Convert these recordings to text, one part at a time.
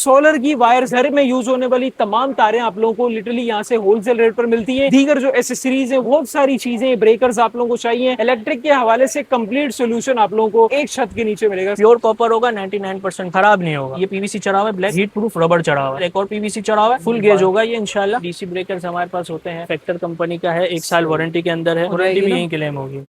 Solar की wire, घर में यूज होने वाली तमाम तारें आप लोगों को लिटरली यहाँ से होलसेल रेट पर मिलती है। दीगर जो एसेसरीज है, बहुत सारी चीजें, ब्रेकर्स आप लोगों को चाहिए, इलेक्ट्रिक के हवाले से कंप्लीट सोल्यूशन आप लोगों को एक छत के नीचे मिलेगा। प्योर कॉपर होगा, 99% खराब नहीं होगा। ये पीवीसी चढ़ा हुआ है, ब्लैक हीट प्रूफ रबर चढ़ा हुआ है। एक और पीवीसी चढ़ा हुआ है, फुल गेज होगा ये इंशाल्लाह। डीसी ब्रेकर्स हमारे पास होते हैं, फैक्टर कंपनी का है, 1 साल वारंटी के अंदर है, वारंटी भी यही क्लेम होगी।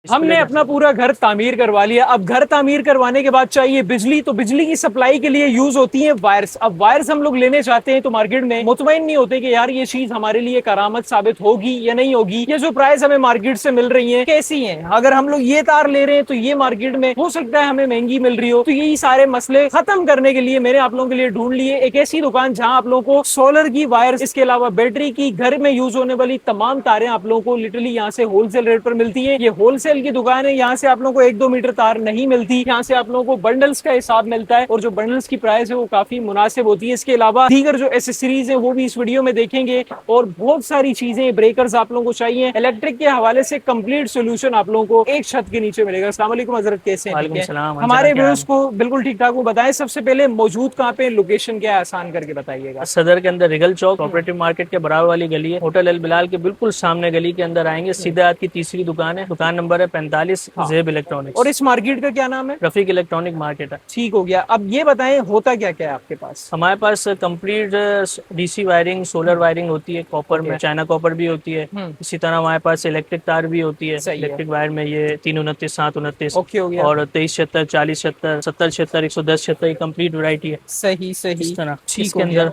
हमने अपना पूरा घर तामीर करवा लिया। अब घर तामीर करवाने के बाद चाहिए बिजली, तो बिजली की सप्लाई के लिए यूज होती है वायर्स। अब वायर्स हम लोग लेने चाहते हैं तो मार्केट में मुतमईन नहीं होते कि यार ये चीज हमारे लिए करामत साबित होगी या नहीं होगी। ये जो प्राइस हमें मार्केट से मिल रही है कैसी है, अगर हम लोग ये तार ले रहे हैं तो ये मार्केट में हो सकता है हमें महंगी मिल रही हो। तो यही सारे मसले खत्म करने के लिए मैंने आप लोगों के लिए ढूंढ लिए एक ऐसी दुकान जहां आप लोगों को सोलर की वायर्स, इसके अलावा बैटरी की, घर में यूज होने वाली तमाम तारें आप लोगों को लिटरली यहाँ से होलसेल रेट पर मिलती है। ये होलसेल की दुकान है, यहाँ से आप लोगों को 1-2 मीटर तार नहीं मिलती। यहाँ से आप लोगों को बंडल्स का हिसाब मिलता है और जो बंडल्स की प्राइस है वो काफी मुनासिब होती है। इसके अलावा दीगर जो एसेसरीज है वो भी इस वीडियो में देखेंगे और बहुत सारी चीजें, ब्रेकर्स आप लोगों को चाहिए, इलेक्ट्रिक के हवाले से कंप्लीट सोल्यूशन आप लोगों को एक छत के नीचे मिलेगा। अस्सलाम वालेकुम हजरत, कैसे हैं? हमारे व्यूअर्स को बिल्कुल ठीक ठाक बताएं। सबसे पहले मौजूद कहाँ पे, लोकेशन क्या है, आसान करके बताइएगा। सदर के अंदर रिगल चौक, कोऑपरेटिव मार्केट के बराबर वाली गली है, होटल अल बिलाल के बिल्कुल सामने गली के अंदर आएंगे, सीधे हाथ की तीसरी दुकान है, दुकान नंबर है 45, जेब इलेक्ट्रॉनिक्स। और इस मार्केट का क्या नाम है? रफीक इलेक्ट्रॉनिक मार्केट है। ठीक हो गया। अब ये बताएं होता क्या क्या है आपके पास? हमारे पास complete DC wiring, solar wiring होती है, कॉपर में चाइना कॉपर भी होती है। इसी तरह हमारे पास इलेक्ट्रिक तार भी होती है। इलेक्ट्रिक वायर में ये 329, 729 और 2376, 4076, 7076, 11076 कंप्लीट वैरायटी है। सही सही। इस तरह इसके अंदर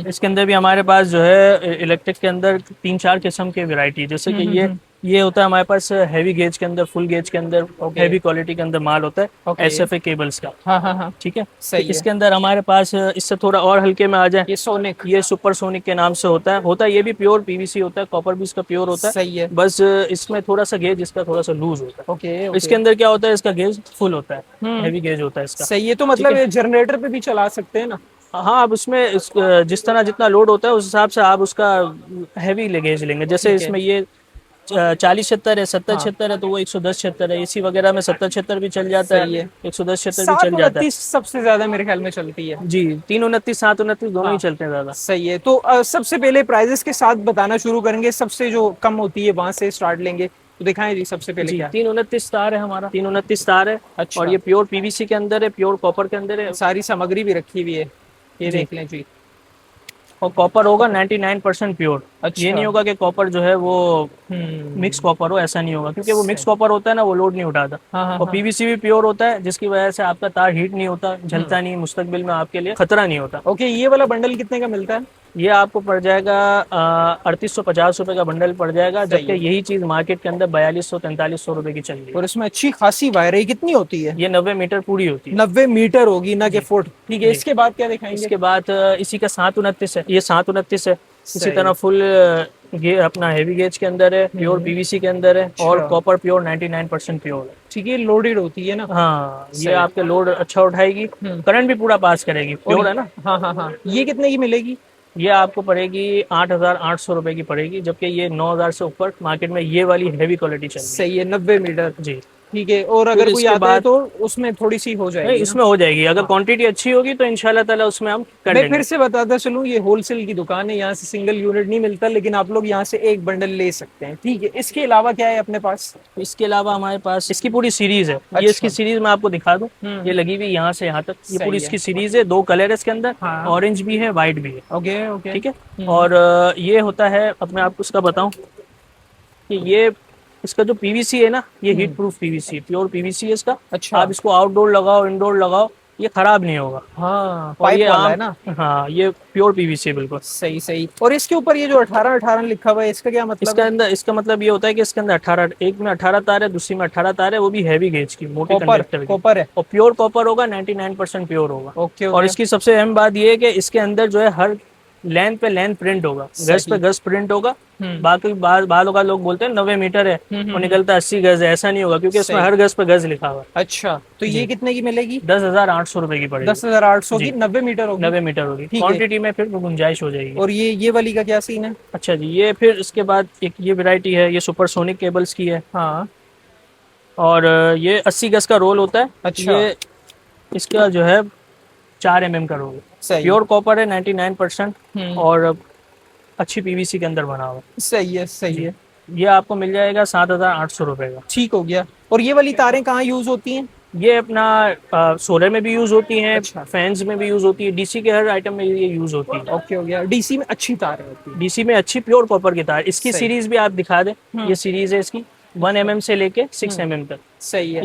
इसके अंदर भी हमारे पास जो है इलेक्ट्रिक के अंदर 3-4 किस्म के वैरायटी, जैसे कि ये होता है हमारे पास हैवी गेज के अंदर, फुल गेज के अंदर, हैवी क्वालिटी के अंदर माल होता है, एसएफए केबल्स का। हाँ, ठीक है। सही इसके अंदर हमारे पास इससे थोड़ा और हल्के में आ जाए, ये सोनिक, ये सुपर सोनिक के नाम से होता है। ये भी प्योर पीवीसी होता है, कॉपर भी इसका प्योर होता है। सही है। बस इसमें थोड़ा सा गेज इसका थोड़ा सा लूज होता है। ओके। इसके अंदर क्या होता है, इसका गेज फुल होता है, हैवी गेज होता है इसका। सही है। तो मतलब ये जनरेटर पे भी चला सकते हैं ना? हाँ, अब उसमें जिस तरह जितना लोड होता है उस हिसाब से आप उसका हैवी लगेज लेंगे। जैसे इसमें ये 40-76 है, 70-76 है, तो वो 110-76 है। एसी वगैरह में 70-76 भी चल जाता है, 110-76 भी चल जाता है। सबसे ज्यादा मेरे ख्याल में चलती है जी, 329, 729 दोनों ही चलते हैं ज्यादा। सही है। तो सबसे पहले प्राइजेस के साथ बताना शुरू करेंगे, सबसे जो कम होती है वहां से स्टार्ट लेंगे। तो दिखाएं जी, सबसे पहले क्या? 329 तार है हमारा, 329 तार है। अच्छा। और ये प्योर पीवीसी के अंदर है, प्योर कॉपर के अंदर है। सारी सामग्री भी रखी हुई है, ये देख लें जी। और कॉपर होगा 99% प्योर। अच्छा। ये नहीं होगा कि कॉपर जो है वो मिक्स कॉपर हो, ऐसा नहीं होगा, क्योंकि वो मिक्स कॉपर होता है ना, वो लोड नहीं उठाता। और पीवीसी भी प्योर होता है, जिसकी वजह से आपका तार हीट नहीं होता, जलता नहीं, मुस्तकबिल में आपके लिए खतरा नहीं होता। ओके। ये वाला बंडल कितने का मिलता है? ये आपको पड़ जाएगा 3850 रुपए का बंडल पड़ जाएगा, जबकि यही चीज मार्केट के अंदर 4200-4300 रुपए की चल रही है। और इसमें अच्छी खासी वायर है, कितनी होती है? ये 90 मीटर पूरी होती है। 90 मीटर होगी ना, कि फुट? ठीक है। इसके बाद क्या दिखाएंगे? इसके बाद इसी का 729 है, ये 729 है। इसी तरह फुल ये अपना हैवी गेज के अंदर है, प्योर पीवीसी के अंदर है, और कॉपर प्योर 99% प्योर है। ठीक है। लोडेड होती है ना? हाँ, ये आपके लोड अच्छा उठाएगी, करंट भी पूरा पास करेगी, प्योर है ना। हाँ। ये कितने की मिलेगी? ये आपको पड़ेगी 8,800 रुपए की पड़ेगी, जबकि ये 9,000 से ऊपर मार्केट में ये वाली हैवी क्वालिटी चल रही है। सही है। 90 मीटर। जी, ठीक है। और अगर कोई आता है तो उसमें थोड़ी सी हो जाएगी? नहीं, इसमें हो जाएगी, अगर क्वांटिटी अच्छी होगी तो इंशाल्लाह ताला उसमें हम कर मैं लेंगे। फिर से बताता चलूं, ये होलसेल की दुकान है, यहाँ से सिंगल यूनिट नहीं मिलता, लेकिन आप लोग यहाँ से एक बंडल ले सकते हैं। ठीक है। इसके अलावा क्या है अपने पास? इसके अलावा हमारे पास इसकी पूरी सीरीज है। ये इसकी सीरीज मैं आपको दिखा दूं, ये लगी हुई यहाँ से यहाँ तक, ये पूरी इसकी सीरीज है। 2 कलर है इसके अंदर, ऑरेंज भी है, व्हाइट भी है। ओके। ठीक है। और ये होता है, अब मैं आपको उसका बताऊं कि ये इसका जो पीवीसी है ना, ये हीट प्रूफ पीवीसी है, प्योर पीवीसी है इसका। अच्छा। आप इसको आउटडोर लगाओ, इंडोर लगाओ, ये खराब नहीं होगा। हाँ, और ये वाला है ना? हाँ, ये प्योर पीवीसी है बिल्कुल। सही। और इसके ऊपर ये जो 18-18 लिखा हुआ है, इसका क्या मतलब? इसका मतलब ये होता है कि इसके अंदर 18, एक में 18 तार है, दूसरी में 18 तार है, वो भी हैवी गेज की, मोटी कंडक्टर कॉपर है, और प्योर कॉपर होगा, 99% प्योर होगा। ओके। और इसकी सबसे अहम बात ये है कि इसके अंदर जो है हर लेंथ पे लेंथ प्रिंट होगा, गज पे गज प्रिंट होगा। बाकी बालों का लोग बोलते हैं 90 मीटर है और निकलता 80 गज है, ऐसा नहीं होगा, क्योंकि इसमें हर गज पे गज लिखा हुआ है। अच्छा। तो ये कितने की मिलेगी? 10,800 रुपए की पड़ेगी। 10,800 की 90 मीटर होगी? 90 मीटर होगी, क्वांटिटी में फिर गुंजाइश हो जाएगी। और ये वाली का क्या सीन है? अच्छा जी, ये फिर इसके बाद एक ये वैरायटी है, ये सुपरसोनिक केबल्स की है। हाँ। और ये 80 गज का रोल होता है। अच्छा। ये इसका जो है 4 mm का रोल है। प्योर कॉपर है 99% और अच्छी पीवीसी के अंदर बना हुआ है। सही है, सही है। ये आपको मिल जाएगा 7,800 रुपए का। ठीक हो गया। और ये वाली तारें कहाँ यूज होती हैं? ये अपना सोलर में भी यूज होती हैं, अच्छा। फैंस में भी यूज होती है, डीसी के हर आइटम में ये यूज होती है। ओके हो गया। डीसी में अच्छी तारें होती हैं। डीसी में अच्छी प्योर कॉपर की तार। इसकी सही। सीरीज भी आप दिखा दें, ये सीरीज है इसकी 1 mm से लेके 6 mm तक। सही है।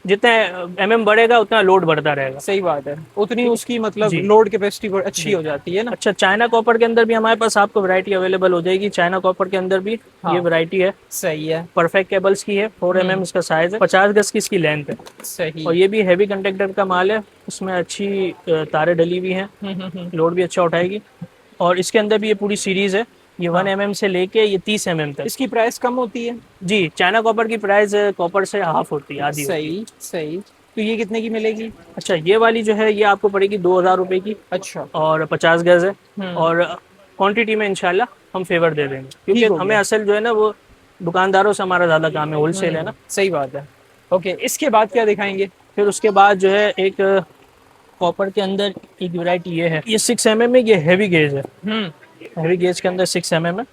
जितना mm बढ़ेगा उतना लोड बढ़ता रहेगा। सही बात है, उतनी उसकी मतलब लोड कैपेसिटी अच्छी हो जाती है ना। अच्छा, चाइना कॉपर के अंदर भी हमारे पास आपको वैरायटी अवेलेबल हो जाएगी। चाइना कॉपर के अंदर भी ये वैरायटी है। सही है। परफेक्ट केबल्स की है, 4 mm इसका साइज है, 50 गज की इसकी लेंथ है। सही। और ये भी हैवी कंडक्टर का माल है, उसमें अच्छी तारें डली हुई हैं, लोड भी अच्छा उठाएगी। और इसके अंदर भी ये पूरी सीरीज है, ये 1 mm से लेके ये 30 mm तक। इसकी प्राइस कम होती है? जी, चाइना कॉपर की प्राइस कॉपर से हाफ होती है, आधी होती है। सही सही। तो ये कितने की मिलेगी? अच्छा, ये वाली जो है ये आपको पड़ेगी 2,000 रुपए की। अच्छा। और 50 गज है, और क्वांटिटी में इंशाल्लाह हम फेवर दे देंगे, क्योंकि हमें असल जो है ना वो दुकानदारों से हमारा ज्यादा काम है, होलसेल है ना। सही बात है। ओके, इसके बाद क्या दिखाएंगे? फिर उसके बाद जो है एक कॉपर के अंदर एक वैरायटी ये है, ये 6 mm में, ये हैवी गेज है। हैवी गेज के अंदर 6 mm है,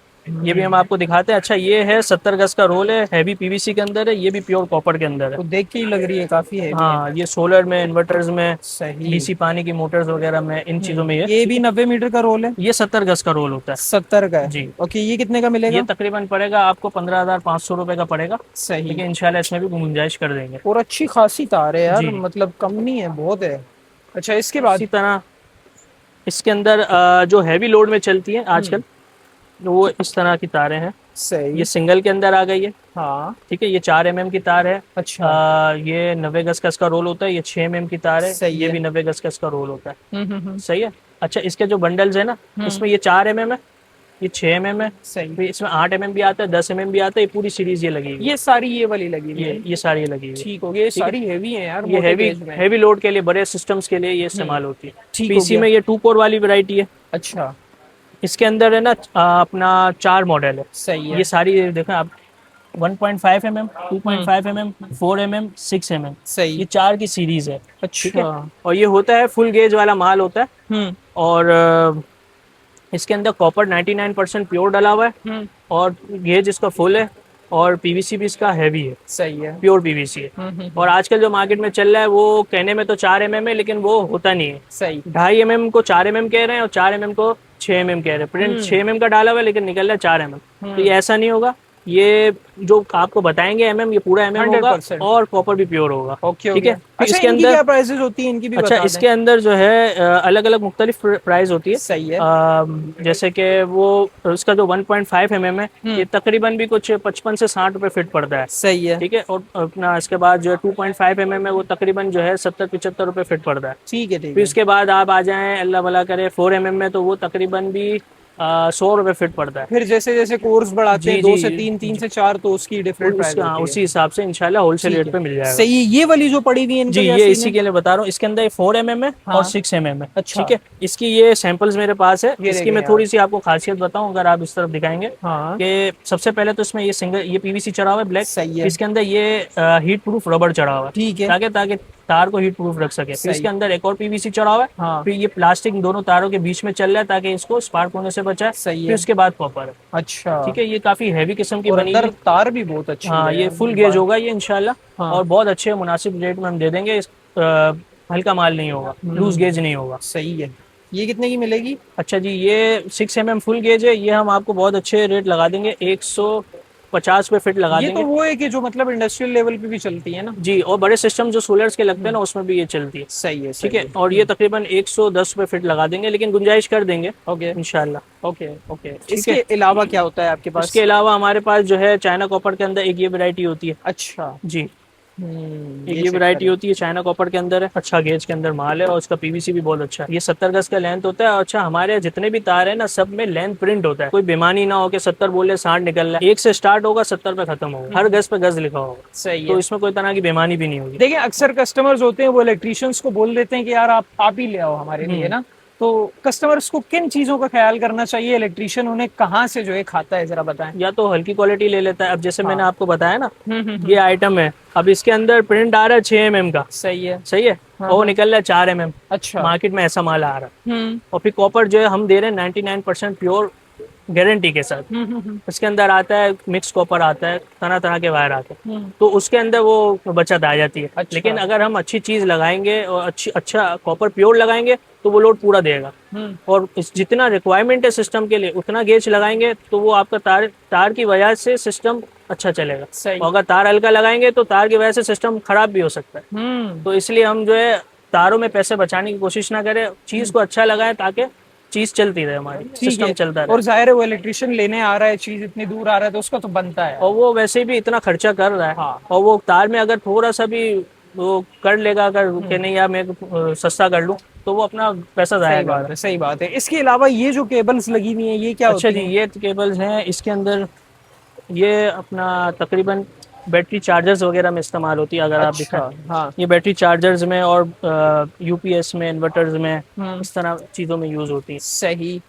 ये भी हम आपको दिखाते हैं। अच्छा, ये है 70 गज का रोल है, हैवी पीवीसी के अंदर है, ये भी प्योर कॉपर के अंदर है। तो देख के ही लग रही है काफी है। हाँ, ये सोलर में, इन्वर्टर्स में, सही, डीसी पानी की मोटर्स वगैरह में, इन चीजों में ये भी 90 मीटर का रोल है? ये 70 गज का रोल होता है। 70 का है जी। ओके, ये कितने का मिलेगा? ये तकरीबन पड़ेगा आपको 15,500 रुपए का पड़ेगा। सही। लेकिन इंशाल्लाह इसमें भी गुंजाइश कर देंगे। और अच्छी खासी तार है यार, जी। मतलब कम नहीं है, बहुत है। अच्छा, इसके बाद? इसी तरह इसके अंदर जो हैवी लोड में चलती है आजकल, वो इस तरह की तारें हैं। सही। ये सिंगल के अंदर आ गई है। हाँ ठीक है, ये 4 mm की तार है। अच्छा। ये 90 गज का इसका रोल होता है। ये 6 mm की तार है। सही ये है। भी 90 गज का इसका रोल होता है। सही है। अच्छा, इसके जो बंडल्स है ना, इसमें ये 4 mm है, ये 6 mm है, सही। फिर इसमें 8 mm भी आता है, 10 mm भी आता है। ये पूरी सीरीज ये लगी हुई है। ये सारी ये वाली लगी हुई है? ये सारी ये लगी हुई है। ठीक हो गया। ये सारी हेवी है यार, ये मोटे हैवी लोड के लिए, बड़े सिस्टम्स के लिए ये इस्तेमाल होती है। ठीक हो पीसी गया। में ये 2 कोर वाली वैरायटी है। अच्छा। इसके अंदर है ना अपना 4 मॉडल है। सही है। ये सारी देखें आप, 1.5 mm, 2.5 mm, 4 mm, 6 mm, सही। ये 4 की सीरीज है। ठीक है, अच्छा। और ये होता है फुल गेज वाला माल होता है। और इसके अंदर कॉपर 99% प्योर डला हुआ है, और गेज इसका फुल है, और पीवीसी भी इसका हैवी है। सही है। प्योर पीवीसी है। और आजकल जो मार्केट में चल रहा है वो कहने में तो 4 mm है, लेकिन वो होता नहीं है। सही। 2.5 mm को 4 mm कह रहे हैं, और 4 mm को 6 mm कह रहे हैं। प्रिंट 6 mm का डाला हुआ है, लेकिन निकल रहा है 4 mm। तो ये ऐसा नहीं होगा, ये जो आपको बताएंगे mm, ये पूरा mm होगा, 100%। और कॉपर भी प्योर होगा। ओके, ठीक है। अच्छा, इसके इनकी अंदर क्या प्राइसेस होती है? इनकी भी अच्छा, बता इसके अंदर जो है अलग अलग मुख्तलिफ प्राइस होती है। सही है। जैसे कि वो उसका जो 1.5 mm है, ये तकरीबन भी कुछ 55 से 60 रुपए फिट पड़ता है। सही है। ठीक है। और अपना इसके बाद जो है 2.5 mm है, वो तकरीबन जो है 70-75 रुपए फिट पड़ता है। ठीक है, ठीक फिर है। उसके बाद आप आ जाएं, अल्लाह भला करे, 4 mm में, तो वो तकरीबन भी 100 रुपए फिट पड़ता है। फिर जैसे जैसे कोर्स बढ़ाते हैं, 2 से 3, 3 से 4, तो उसकी डिफरेंट प्राइस होती है। उसी हिसाब से इंशाल्लाह होलसेल रेट पे मिल जाएगा। सही है। ये वाली जो पड़ी हुई है, जी, ये इसी के लिए बता रहा हूँ। इसके अंदर 4 mm है और 6 mm है। अच्छा। ठीक है, इसकी ये सैंपल्स मेरे पास है। इसकी मैं थोड़ी सी आपको खासियत बताऊं, अगर आप इस तरफ दिखाएंगे, कि सबसे पहले तो इसमें ये सिंगल, ये पीवीसी चढ़ा हुआ है ब्लैक। सही है। इसके अंदर ये हीट प्रूफ रबर चढ़ा हुआ है। ठीक है। ताकि तार को हीट प्रूफ रख सके। फिर इसके अंदर एक और पीवीसी चढ़ा हुआ है। फिर ये प्लास्टिक दोनों तारों के बीच में चल रहा है, ताकि इसको स्पार्क होने से बचाए। फिर उसके बाद कॉपर है। अच्छा। ठीक है, ये काफी हैवी किस्म की बनी है, तार भी बहुत अच्छी हाँ, है। ये फुल गेज होगा ये इंशाल्लाह, और बहुत अच्छे मुनासिब रेट में हम दे देंगे। हल्का माल नहीं होगा, लूज गेज नहीं होगा। सही है। ये कितने की मिलेगी? अच्छा जी, ये 6 mm फुल गेज है। ये हम आपको बहुत अच्छे रेट लगा देंगे, 150 पे फिट लगा ये देंगे। तो वो है कि जो मतलब इंडस्ट्रियल लेवल पे भी चलती है ना। जी, और बड़े सिस्टम जो सोलर्स के लगते हैं ना, उसमें भी ये चलती है। सही है। ठीक है, और ये तकरीबन 110 पे फिट लगा देंगे, लेकिन गुंजाइश कर देंगे। ओके, इंशाल्लाह। Okay, okay. इसके अलावा क्या होता है आपके पास? इसके अलावा हमारे पास जो है चाइना कॉपर के अंदर एक ये वैरायटी होती है। अच्छा जी, ये वैरायटी होती है चाइना कॉपर के अंदर है। अच्छा गेज के अंदर माल है, और उसका पीवीसी भी बहुत अच्छा है। ये 70 गज का लेंथ होता है। अच्छा, हमारे जितने भी तार है ना, सब में लेंथ प्रिंट होता है। कोई बेमानी ना हो कि 70 बोले 60 निकल रहा है। 1 से स्टार्ट होगा, 70 पे खत्म होगा। हर गज पे गज लिखा होगा। सही है। तो इसमें कोई तरह की बेमानी भी नहीं होगी। देखिए, अक्सर कस्टमर्स होते हैं वो इलेक्ट्रिशियंस को बोल देते हैं कि यार आप ही ले आओ हमारे लिए ना, तो कस्टमर्स को किन चीजों का ख्याल करना चाहिए, इलेक्ट्रिशियन उन्हें कहाँ से जो है खाता है, जरा बताएं। या तो हल्की क्वालिटी ले लेता है, अब जैसे मैंने हाँ। आपको बताया ना, ये आइटम है, अब इसके अंदर प्रिंट आ रहा है 6 mm का, सही है। सही है, हाँ, और वो हाँ। निकल रहा है 4 mm। अच्छा। मार्केट में ऐसा माल आ रहा है। हम्म और फिर कॉपर जो है हम दे रहे हैं 99% प्योर गारंटी के साथ। इसके अंदर आता है मिक्स कॉपर, आता है तरह तरह के वायर आते हैं, तो उसके अंदर वो बचत आ जाती है। अच्छा। लेकिन अगर हम अच्छी चीज लगाएंगे और अच्छा कॉपर प्योर लगाएंगे तो वो लोड पूरा देगा। और जितना रिक्वायरमेंट है सिस्टम के लिए उतना गेज लगाएंगे तो वो आपका तार की वजह से सिस्टम अच्छा चलेगा। सही। और अगर तार हल्का लगाएंगे तो तार की वजह से सिस्टम खराब भी हो सकता है। तो इसलिए हम जो है तारों में पैसे बचाने की कोशिश ना करें, चीज को अच्छा लगाएं ताकि चीज चलती रहे, हमारी सिस्टम चलता रहे। और जाहिर है वो इलेक्ट्रिशियन लेने आ रहा है, चीज इतनी दूर आ रहा है तो उसका तो बनता है। और वो वैसे भी इतना खर्चा कर रहा है। हाँ। और वो तार में अगर थोड़ा सा भी वो कर लेगा, अगर कि नहीं यार मैं सस्ता कर लूं, तो वो अपना पैसा जाया कर रहा है। सही बात है। इसके अलावा ये जो केबल्स लगी हुई हैं ये क्या अच्छा होती जी, हैं? ये केबल्स हैं इसके अंदर, ये अपना तकरीबन बैटरी चार्जर्स वगैरह में इस्तेमाल होती है। अगर आप अच्छा। दिखाएं, हाँ। ये बैटरी चार्जर्स में और यूपीएस में, इन्वर्टर्स में, इस तरह चीज़ों में यूज़ होती है। सही।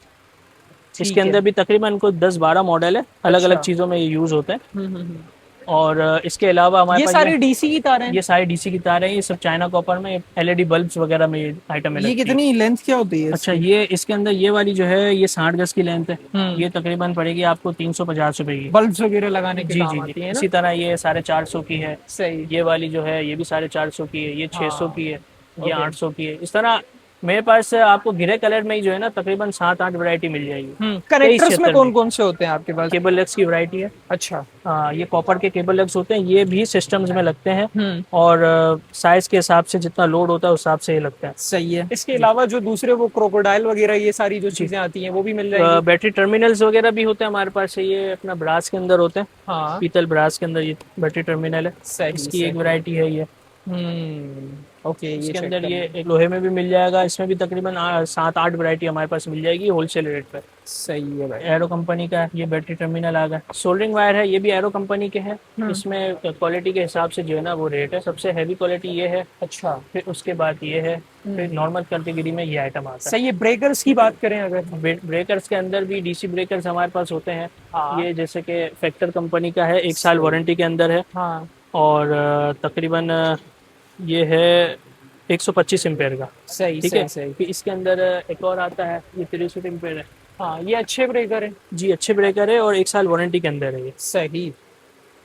इसके अंदर भी तकरीबन कुछ 10-12 मॉडल है, अलग अलग चीज़ों में ये यूज़ होते हैं। और इसके अलावा हमारे ये पास सारी डीसी की तार हैं? ये सारी डीसी की तार है, ये सब चाइना कॉपर में एलईडी बल्ब्स वगैरह में ये आइटम है। ये कितनी लेंथ क्या होती है? अच्छा, ये इसके अंदर ये वाली जो है ये 60 गज की लेंथ है। ये तकरीबन पड़ेगी आपको 350 रुपए की। बल्ब्स वगैरह लगाने के जी काम जी आती जी। है ना? इसी तरह ये 450 की है। सही। ये वाली जो है ये भी 450 की है, ये 600 की है, ये ओके। 800 की है। इस तरह मेरे पास आपको ग्रे कलर में ही जो है ना तकरीबन 7-8 वैरायटी मिल जाएगी। कनेक्टर्स में कौन कौन से होते हैं आपके पास? केबल लेग्स की वैरायटी है। अच्छा। हाँ, ये कॉपर के केबल लेग्स होते हैं, ये भी सिस्टम्स में लगते हैं। और साइज के हिसाब से जितना लोड होता है उस हिसाब से ये लगता है। सही है। इसके अलावा जो दूसरे वो क्रोकोडाइल वगैरह ये सारी जो चीजें आती हैं वो भी मिल जाएंगी? बैटरी टर्मिनल्स वगैरह भी होते हैं हमारे पास, ये अपना ब्रास के अंदर होते हैं। हाँ। पीतल ब्रास के अंदर ये बैटरी टर्मिनल है। सही। इसकी एक वैरायटी है ये। ओके। इसके अंदर ये एक लोहे में भी मिल जाएगा, इसमें भी तकरीबन 7-8 वैरायटी हमारे पास मिल जाएगी होलसेल रेट पर। सही है भाई। एरो कंपनी का ये बैटरी टर्मिनल आ गया। सोल्डरिंग वायर है, ये भी एरो कंपनी के हैं। इसमें क्वालिटी के हिसाब से जो है ना वो रेट है। सबसे हैवी क्वालिटी ये है। अच्छा। फिर उसके बाद ये है, फिर नॉर्मल कैटेगरी में ये आइटम आता है। सही है। ब्रेकर्स की बात करें अगर, ब्रेकर्स के अंदर भी डीसी ब्रेकर्स हमारे पास होते हैं। ये जैसे कि फैक्टर कंपनी का है, 1 साल वारंटी के अंदर है। हाँ। और तकरीबन ये है 125 एम्पेयर का। सही। ठीक है। सही। फिर इसके अंदर एक और आता है, ये 63 एम्पेयर है। हाँ, ये अच्छे ब्रेकर है। जी, अच्छे ब्रेकर है और 1 साल वारंटी के अंदर है ये। सही।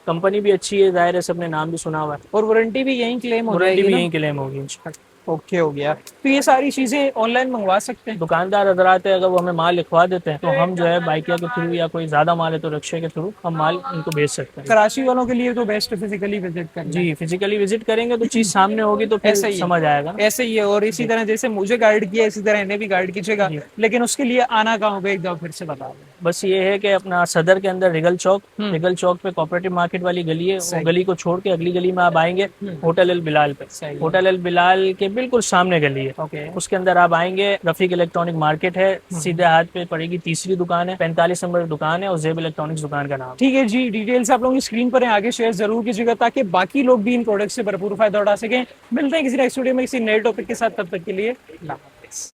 कंपनी भी अच्छी है, जाहिर है सबने नाम भी सुना हुआ है। और वारंटी भी यहीं क्लेम हो वारंटी जाएगी भी ना? यहीं क्लेम होगी इंशाल्लाह। ओके, हो गया। तो ये सारी चीजें ऑनलाइन मंगवा सकते हैं? दुकानदार हजरात है, अगर वो हमें माल लिखवा देते हैं तो हम जो है बाइकिया के थ्रू या कोई ज्यादा माल है तो रिक्शे के थ्रू हम माल उनको भेज सकते हैं। कराची वालों के लिए तो बेस्ट फिजिकली विजिट करना। जी, फिजिकली विजिट करेंगे तो चीज सामने होगी तो फिर ऐसा ही समझ आएगा। ऐसे ही है। और इसी तरह जैसे मुझे गाइड किया इसी तरह इन्हें भी गाइड कीजिएगा, लेकिन उसके लिए आना कहाँ होगा एक दफा फिर से बता दें। बस ये है कि अपना सदर के अंदर रिगल चौक पे कोऑपरेटिव मार्केट वाली गली है, वो गली को छोड़ के अगली गली में आप आएंगे होटल अल बिलाल पे। होटल अल बिलाल के बिल्कुल सामने गली है। उसके अंदर आप आएंगे, रफीक इलेक्ट्रॉनिक मार्केट है, सीधे हाथ पे पड़ेगी तीसरी दुकान है, 45 नंबर दुकान है और जेब इलेक्ट्रॉनिक्स दुकान का नाम। ठीक है जी, डिटेल्स आप लोगों की स्क्रीन पर है, आगे शेयर जरूर कीजिएगा ताकि बाकी लोग भी इन प्रोडक्ट से भरपूर फायदा उठा सकें। मिलते हैं किसी नेक्स्ट वीडियो में किसी नए टॉपिक के साथ, तब तक के लिए।